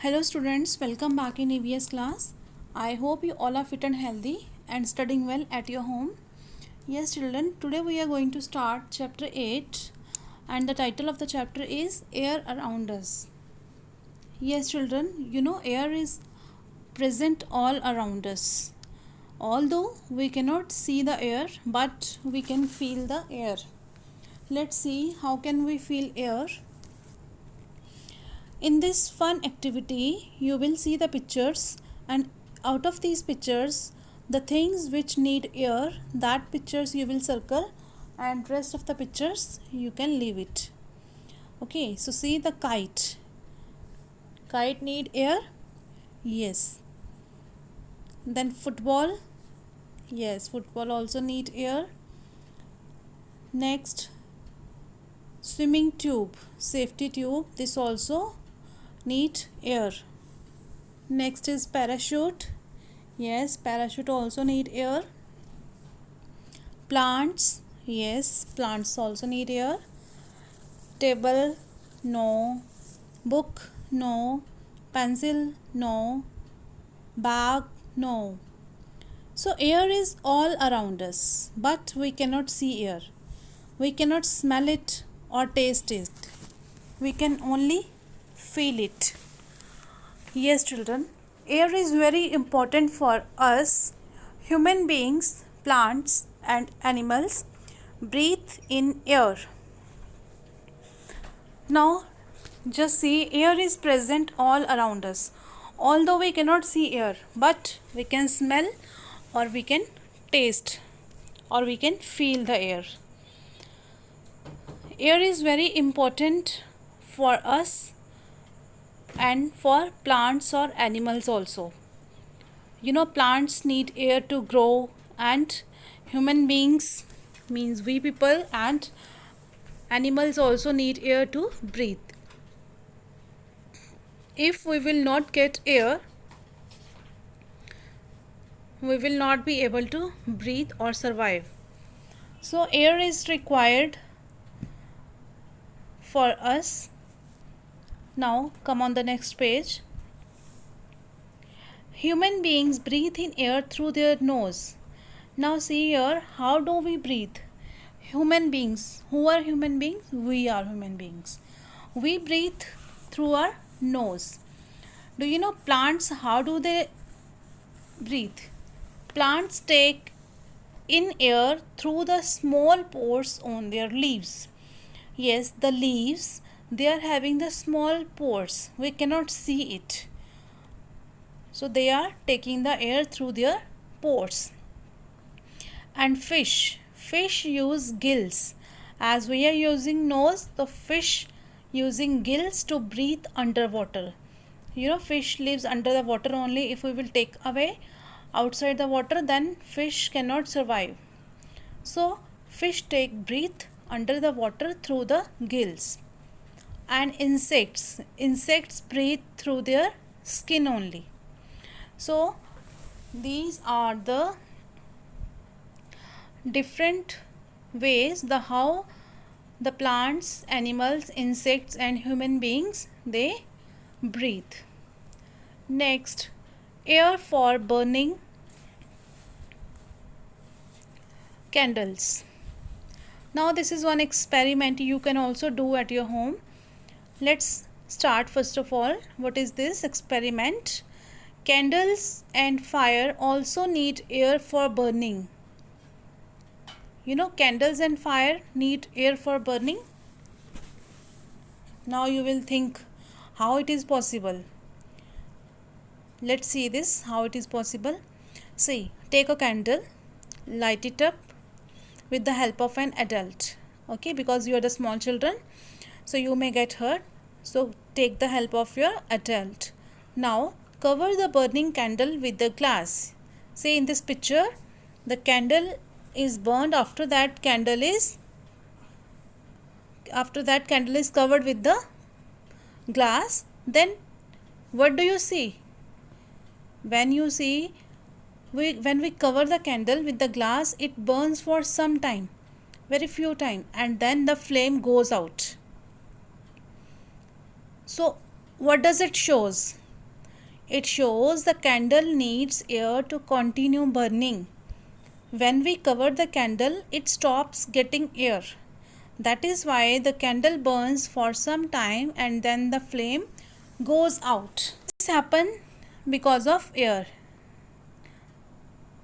Hello students, welcome back in EVS class. I hope you all are fit and healthy and studying well at your home. Yes children, today we are going to start chapter 8 and the title of the chapter is Air Around Us. Yes children, you know air is present all around us. Although we cannot see the air but we can feel the air. Let's see how can we feel air. In this fun activity, you will see the pictures and out of these pictures, the things which need air, that pictures you will circle and rest of the pictures you can leave it. Okay, so see the kite. Kite need air? Yes. Then football? Yes, football also need air. Next, swimming tube, safety tube, this also need air. Next is parachute. Yes, parachute also need air. Plants. Yes, plants also need air. Table, no. Book, no. Pencil, no. Bag, no. So air is all around us, but we cannot see air. We cannot smell it or taste it. We can only feel it. Yes children, air is very important for us. Human beings, plants and animals breathe in air. Now just see, air is present all around us. Although we cannot see air, but we can smell or we can taste or we can feel the air. Air is very important for us and for plants or animals also. You know, plants need air to grow and human beings, means we people, and animals also need air to breathe. If we will not get air, we will not be able to breathe or survive. So air is required for us. Now come on the next page. Human beings breathe in air through their nose. Now see here, how do we breathe? Human beings. Who are human beings? We are human beings. We breathe through our nose. Do you know plants, how do they breathe? Plants take in air through the small pores on their leaves. Yes, the leaves, they are having the small pores. We cannot see it. So they are taking the air through their pores. And fish use gills. As we are using nose, the fish using gills to breathe underwater. You know, fish lives under the water only. If we will take away outside the water, then fish cannot survive. So fish breathe under the water through the gills. And insects breathe through their skin only. So these are the different ways how the plants, animals, insects and human beings, they breathe. Next, air for burning candles. Now this is one experiment you can also do at your home. Let's start first of all. What is this experiment? Candles and fire also need air for burning. You know, candles and fire need air for burning. Now you will think how it is possible. Let's see this, how it is possible. See, take a candle, light it up with the help of an adult. Okay, because you are the small children, so you may get hurt. So take the help of your adult. Now cover the burning candle with the glass. See in this picture, the candle is burned. After that candle is covered with the glass. Then what do you see? When you see, when we cover the candle with the glass, it burns for some time, very few time, and then the flame goes out. So what does it shows? It shows the candle needs air to continue burning. When we cover the candle, it stops getting air. That is why the candle burns for some time and then the flame goes out. This happens because of air.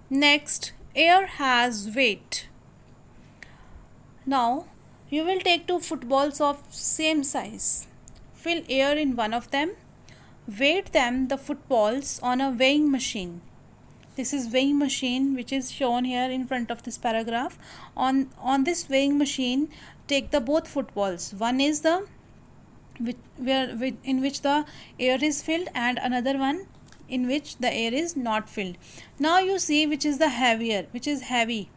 Next, air has weight. Now, you will take two footballs of same size. Fill air in one of them. Weight them, the footballs, on a weighing machine. This is weighing machine which is shown here in front of this paragraph. On this weighing machine, take the both footballs. One is the in which the air is filled, and another one in which the air is not filled. Now you see which is the heavier, which is heavy.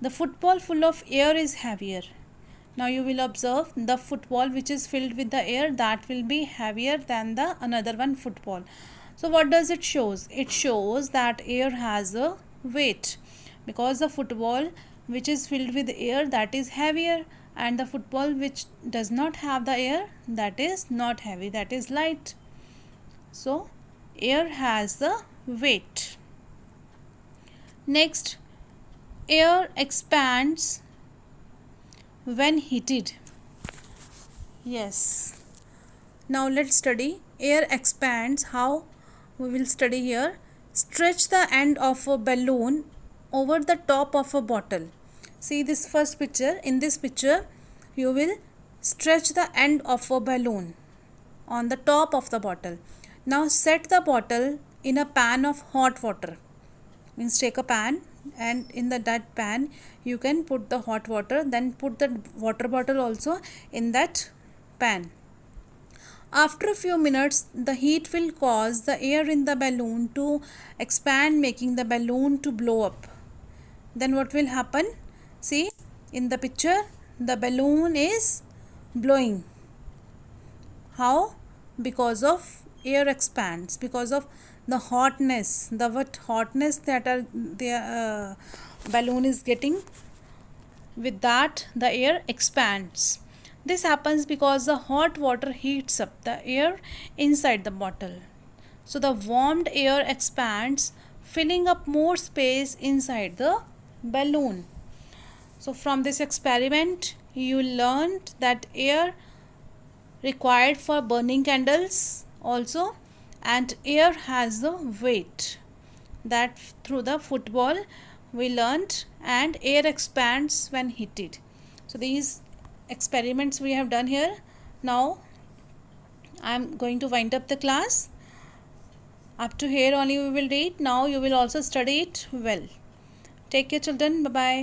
The football full of air is heavier. Now you will observe the football which is filled with the air, that will be heavier than the another one football. So what does it shows? It shows that air has a weight, because the football which is filled with air, that is heavier, and the football which does not have the air, that is not heavy, that is light. So air has the weight. Next, air expands when heated. Yes. Now let's study air expands. How we will study here. Stretch the end of a balloon over the top of a bottle. See this first picture. In this picture, you will stretch the end of a balloon on the top of the bottle. Now set the bottle in a pan of hot water. Means take a pan, and in that pan you can put the hot water, then put the water bottle also in that pan. After a few minutes, the heat will cause the air in the balloon to expand, making the balloon to blow up. Then what will happen? See, in the picture, the balloon is blowing. How? Because of air expands, because of the hotness, hotness that the balloon is getting. With that, the air expands. This happens because the hot water heats up the air inside the bottle. So the warmed air expands, filling up more space inside the balloon. So from this experiment, you learned that air required for burning candles also, and air has the weight. That through the football we learned, and air expands when heated. So these experiments we have done here. Now I am going to wind up the class. Up to here only we will read. Now you will also study it well. Take care children. Bye bye.